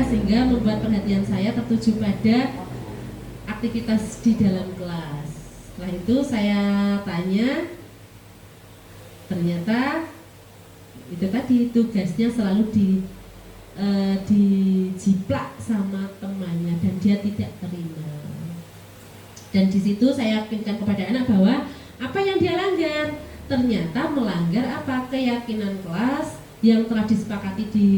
sehingga membuat perhatian saya tertuju pada aktivitas di dalam kelas. Setelah itu saya tanya, ternyata itu tadi tugasnya selalu dijiplak sama temannya dan dia tidak terima. Dan di situ saya yakinkan kepada anak bahwa apa yang dia langgar ternyata melanggar apa, keyakinan kelas yang telah disepakati di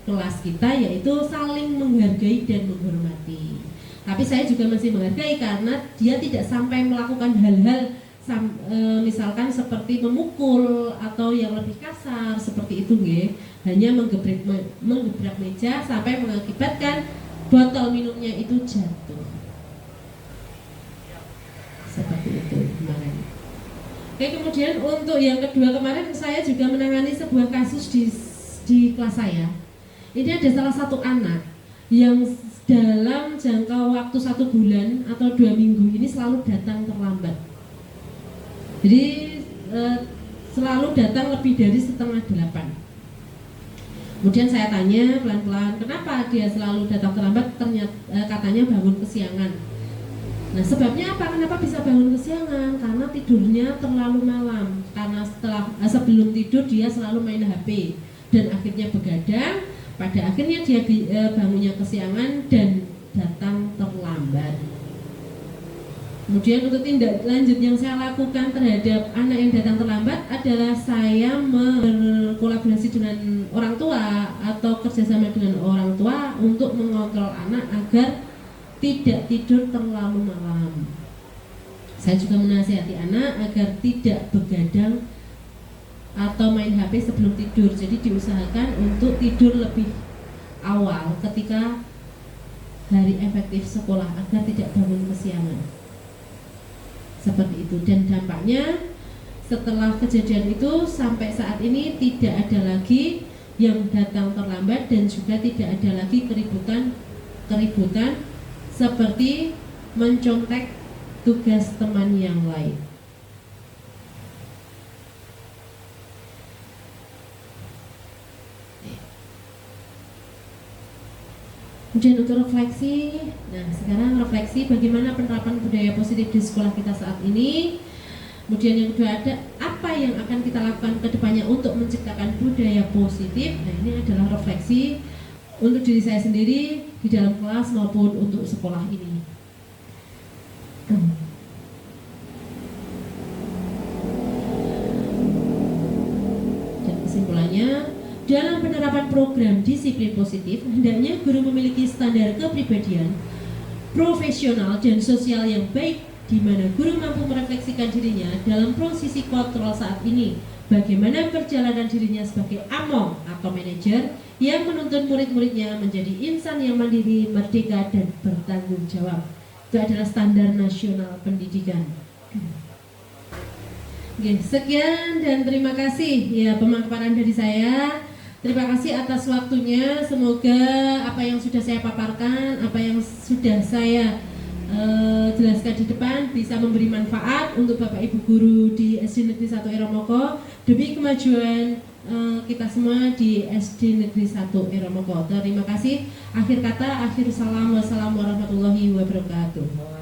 kelas kita, yaitu saling menghargai dan menghormati. Tapi saya juga masih menghargai karena dia tidak sampai melakukan hal-hal misalkan seperti memukul atau yang lebih kasar seperti itu nggih. Hanya menggebrak meja sampai mengakibatkan botol minumnya itu jatuh. Seperti itu kemarin. Oke, kemudian untuk yang kedua kemarin saya juga menangani sebuah kasus di kelas saya. Ini ada salah satu anak yang dalam jangka waktu 1 bulan atau 2 minggu ini selalu datang terlambat. Jadi selalu datang lebih dari 7:30. Kemudian saya tanya pelan-pelan, kenapa dia selalu datang terlambat? Ternyata katanya bangun kesiangan. Nah, sebabnya apa? Kenapa bisa bangun kesiangan? Karena tidurnya terlalu malam. Karena sebelum tidur dia selalu main HP dan akhirnya begadang. Pada akhirnya dia bangunnya kesiangan dan datang terlambat. Kemudian untuk tindak lanjut yang saya lakukan terhadap anak yang datang terlambat adalah saya berkolaborasi dengan orang tua atau kerjasama dengan orang tua untuk mengontrol anak agar tidak tidur terlalu malam. Saya juga menasihati anak agar tidak begadang atau main HP sebelum tidur. Jadi diusahakan untuk tidur lebih awal ketika hari efektif sekolah agar tidak bangun kesiangan. Seperti itu, dan dampaknya setelah kejadian itu sampai saat ini tidak ada lagi yang datang terlambat dan juga tidak ada lagi keributan seperti mencontek tugas teman yang lain. Kemudian untuk refleksi, nah sekarang refleksi bagaimana penerapan budaya positif di sekolah kita saat ini. Kemudian yang kedua ada apa yang akan kita lakukan ke depannya untuk menciptakan budaya positif. Nah ini adalah refleksi untuk diri saya sendiri di dalam kelas maupun untuk sekolah ini. Dan kesimpulannya, dalam penerapan program disiplin positif, hendaknya guru memiliki standar kepribadian, profesional dan sosial yang baik, di mana guru mampu merefleksikan dirinya dalam posisi kontrol saat ini, bagaimana perjalanan dirinya sebagai among atau manajer yang menuntun murid-muridnya menjadi insan yang mandiri, merdeka, dan bertanggung jawab. Itu adalah standar nasional pendidikan. Oke, sekian dan terima kasih ya pemaparan dari saya. Terima kasih atas waktunya. Semoga apa yang sudah saya paparkan, apa yang sudah saya jelaskan di depan bisa memberi manfaat untuk Bapak Ibu guru di SD Negeri 1 Eromoko demi kemajuan kita semua di SD Negeri 1 Eromoko. Terima kasih. Akhir kata, akhir salam, wassalamu warahmatullahi wabarakatuh.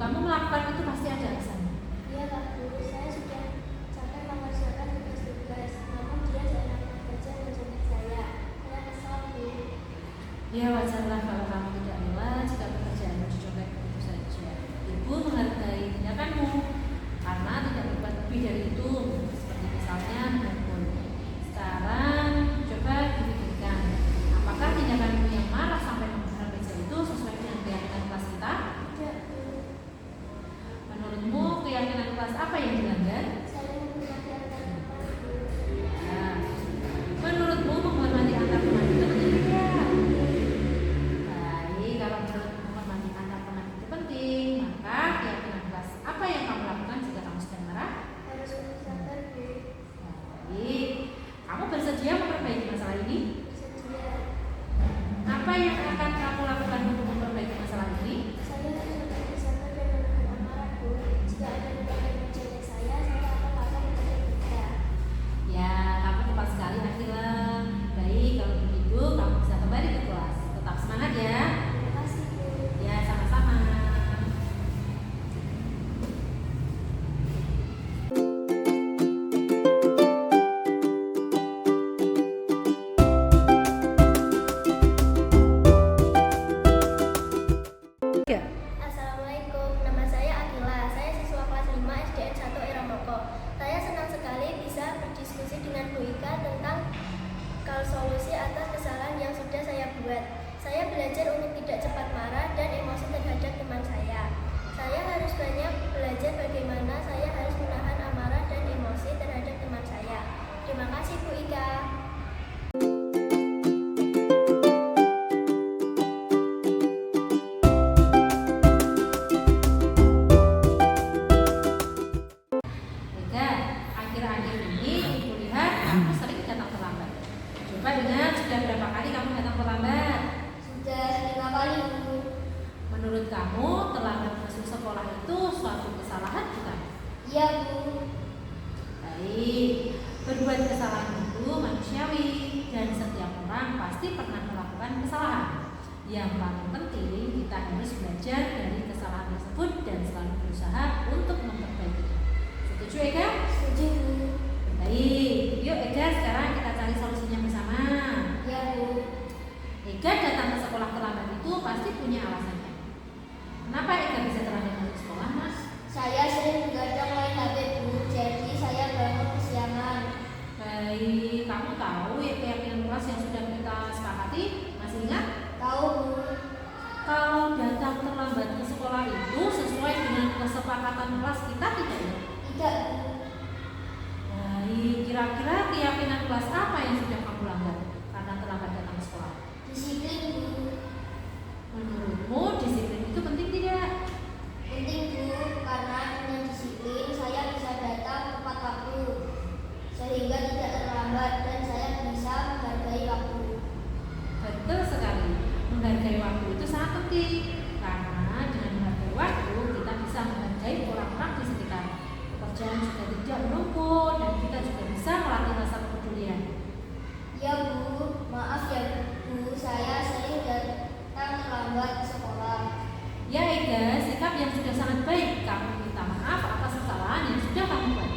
kamu melakukan itu pasti ada alasannya. Iya Pak Guru, saya sudah capek mengerjakan tugas-tugas, namun dia tidak bekerja mencontek saya. Saya kesal Bu. Ya wajarlah kalau kamu tidak rela jika pekerjaanmu dicoba begitu saja. Ibu menghargai tindakanmu karena tidak berbuat lebih dari itu. Seperti misalnya handphone. Sekarang coba dipikirkan, apakah tindakanmu yang marah sampai membakar meja itu sesuai dengan keyakinan kelas kita? Tidak Bu. Menurutmu keyakinan kelas apa yang dilanggar? Saya menghormati antar teman Bu. Nah, menurutmu menghormati antar teman itu penting tidak? Baik, kalau menurutmu menghormati antar teman itu penting, maka keyakinan kelas apa yang kamu lakukan jika kamu sedang marah? Harus bersabar Bu. Baik, kamu bersedia memperbaiki masalah ini? Sedia. Apa yang akan kamu lakukan untuk memperbaiki masalah ini? Saya harus lebih bersabar dan menahan amarah Bu. Jika ada yang mencontek saya akan lapor kepada kita. Ya, kamu tepat sekali Akila. Baik, kalau begitu kamu bisa kembali ke kelas. Tetap semangat ya. Terima kasih Bu. Ya, sama-sama. Assalamualaikum, nama saya Akila. Saya siswa kelas 5 SDN 1 Iramoko. Saya senang sekali bisa berdiskusi dengan Bu Ika tentang solusi atas kesalahan yang sudah saya buat. Saya belajar untuk tidak cepat marah dan emosi terhadap teman saya. Saya harus banyak belajar bagaimana saya harus menahan amarah dan emosi terhadap teman saya. Terima kasih Bu Ika. Ega, akhir-akhir ini ibu lihat kamu sering datang terlambat. Coba ingat sudah berapa kali kamu datang terlambat? Sudah 5 kali Bu. Menurut kamu terlambat masuk sekolah itu suatu kesalahan bukan? Iya Bu. Baik, berbuat kesalahan itu manusiawi dan setiap orang pasti pernah melakukan kesalahan. Yang paling penting kita harus belajar dari kesalahan tersebut dan selalu berusaha untuk memperbaikinya. Setuju Ega? Setuju Bu. Baik, yuk Ega sekarang kita cari solusinya bersama. Iya Bu. Ega datang ke sekolah terlambat itu pasti punya alasannya. Kenapa Ega bisa terlambat masuk sekolah, Mas? Saya sering begadang main HP Bu, jadi saya bangun kesiangan. Baik, kamu tahu ya keyakinan kelas yang sudah kita sepakati? Masih ingat? Tahu Bu. Kalau datang terlambat ke sekolah itu sesuai dengan kesepakatan kelas kita tidak ya? Tidak Bu. Baik, kira-kira keyakinan kelas apa yang sudah kamu langgar karena terlambat datang ke sekolah? Disiplin Bu. Menurutmu disiplin itu penting tidak? Penting Bu, karena dengan disiplin saya bisa datang tepat waktu, sehingga tidak terlambat dan saya bisa menghargai waktu. Betul sekali, menghargai waktu itu sangat penting karena dengan menghargai waktu kita bisa menghargai orang-orang di sekitar. Pekerjaan juga tidak menumpuk dan kita juga bisa melatih rasa kepedulian. Ya Bu, maaf ya Bu, saya sering datang terlambat ke sekolah. Ya Ega, sikap yang sudah sangat baik. Kamu minta maaf atas kesalahan yang sudah kamu buat.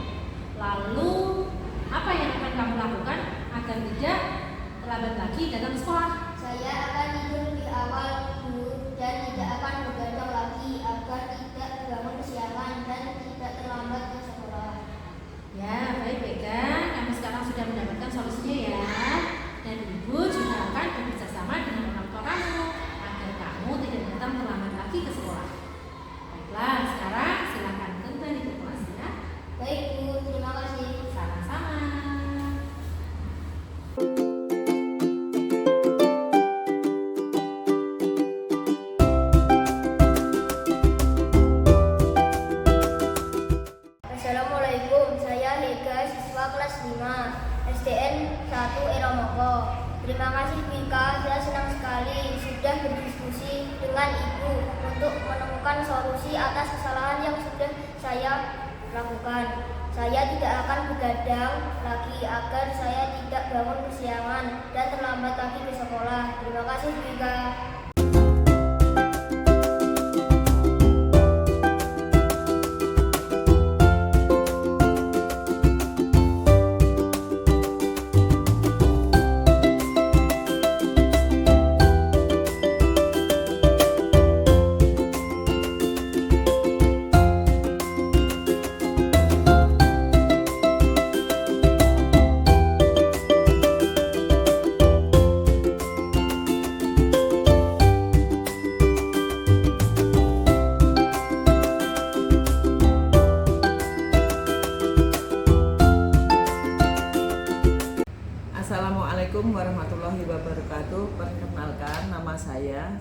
Lalu, apa yang akan kamu lakukan agar tidak terlambat lagi datang ke sekolah? Saya akan tidur lebih awal Bu, dan tidak akan begadang lagi agar tidak bangun kesiangan dan tidak terlambat ke sekolah. Ya, baik Ega, kamu sekarang sudah mendapatkan solusinya ya. Dan ibu juga akan bekerja sama dengan orang tua kamu agar kamu tidak datang terlambat lagi ke sekolah. Baiklah, sekarang silakan kembali ke kelas ya. Baik Bu, terima kasih. Sama-sama. Assalamualaikum, saya Hega, siswa kelas 5 SDN 1 Iramoko. Terima kasih Bu Ika, saya senang sekali sudah berdiskusi dengan Ibu untuk menemukan solusi atas kesalahan yang sudah saya lakukan. Saya tidak akan begadang lagi agar saya tidak bangun kesiangan dan terlambat lagi ke sekolah. Terima kasih Bu Ika.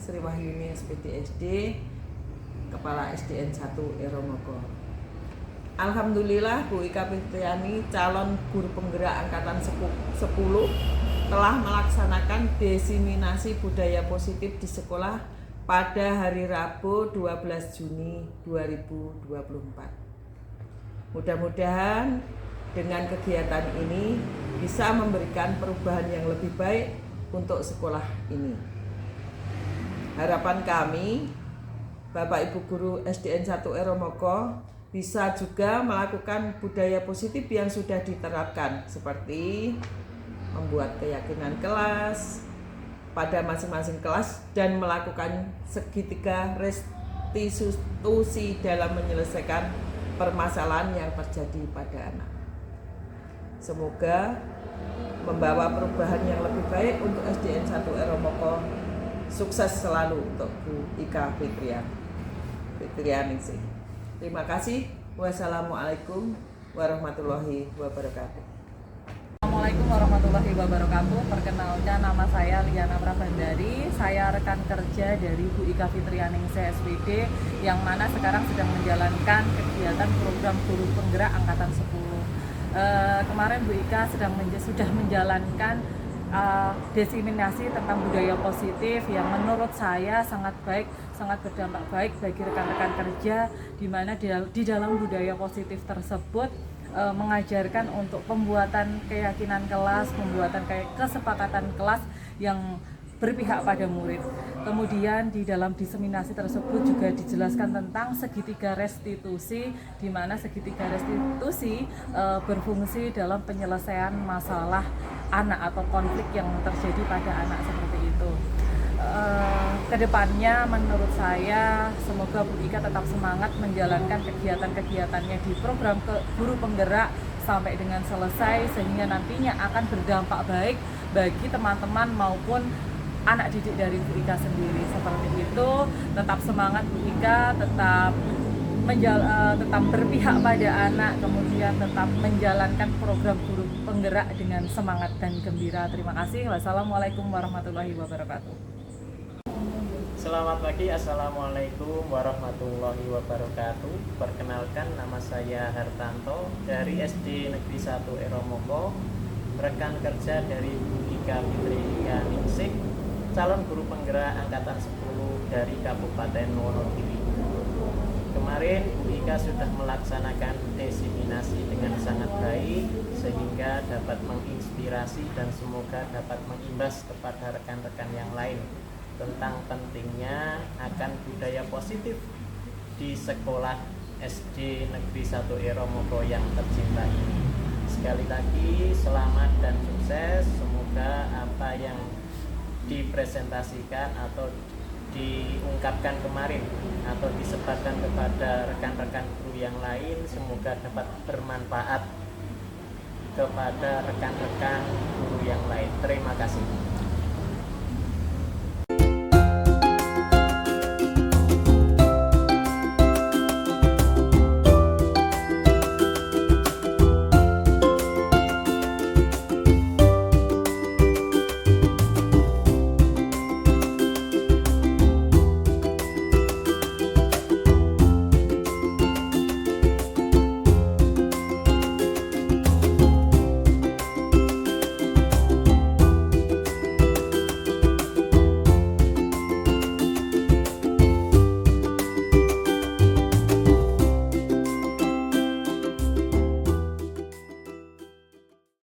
Sri Wahyuni SPD SD, Kepala SDN 1 Eromoko. Alhamdulillah Bu Ika Fitriani, calon guru penggerak angkatan 10 telah melaksanakan diseminasi budaya positif di sekolah pada hari Rabu 12 Juni 2024. Mudah-mudahan dengan kegiatan ini bisa memberikan perubahan yang lebih baik untuk sekolah ini. Harapan kami, Bapak Ibu Guru SDN 1 Eromoko bisa juga melakukan budaya positif yang sudah diterapkan, seperti membuat keyakinan kelas pada masing-masing kelas dan melakukan segitiga restitusi dalam menyelesaikan permasalahan yang terjadi pada anak. Semoga membawa perubahan yang lebih baik untuk SDN 1 Eromoko. Sukses selalu untuk Bu Ika Fitriani. Terima kasih. Wassalamualaikum warahmatullahi wabarakatuh. Assalamualaikum warahmatullahi wabarakatuh. Perkenalkan, nama saya Liana Prabandari. Saya rekan kerja dari Bu Ika Fitriani SPD yang mana sekarang sedang menjalankan kegiatan program guru penggerak angkatan 10. Kemarin Bu Ika sudah menjalankan diseminasi tentang budaya positif yang menurut saya sangat baik, sangat berdampak baik bagi rekan-rekan kerja, di mana di dalam budaya positif tersebut mengajarkan untuk pembuatan keyakinan kelas, pembuatan kesepakatan kelas yang berpihak pada murid. Kemudian di dalam diseminasi tersebut juga dijelaskan tentang segitiga restitusi, di mana segitiga restitusi berfungsi dalam penyelesaian masalah anak atau konflik yang terjadi pada anak seperti itu. Kedepannya menurut saya semoga Bu Ika tetap semangat menjalankan kegiatan-kegiatannya di program guru penggerak sampai dengan selesai, sehingga nantinya akan berdampak baik bagi teman-teman maupun anak didik dari Bu Ika sendiri. Seperti itu, tetap semangat Bu Ika, tetap berpihak pada anak, kemudian tetap menjalankan program guru penggerak dengan semangat dan gembira. Terima kasih. Wassalamualaikum warahmatullahi wabarakatuh. Selamat pagi, Assalamualaikum warahmatullahi wabarakatuh. Perkenalkan, nama saya Hartanto dari SD Negeri 1 Eromoko, rekan kerja dari Bu Ika Fitriani, calon guru penggerak angkatan 10 dari Kabupaten Wonogiri. Kemarin Bu Ika sudah melaksanakan diseminasi dengan sangat baik, sehingga dapat menginspirasi dan semoga dapat mengimbas kepada rekan-rekan yang lain tentang pentingnya akan budaya positif di sekolah SD Negeri 1 Eromoko yang tercinta ini. Sekali lagi selamat dan sukses. Semoga apa yang dipresentasikan atau diungkapkan kemarin atau disebarkan kepada rekan-rekan guru yang lain semoga dapat bermanfaat kepada rekan-rekan guru yang lain. Terima kasih.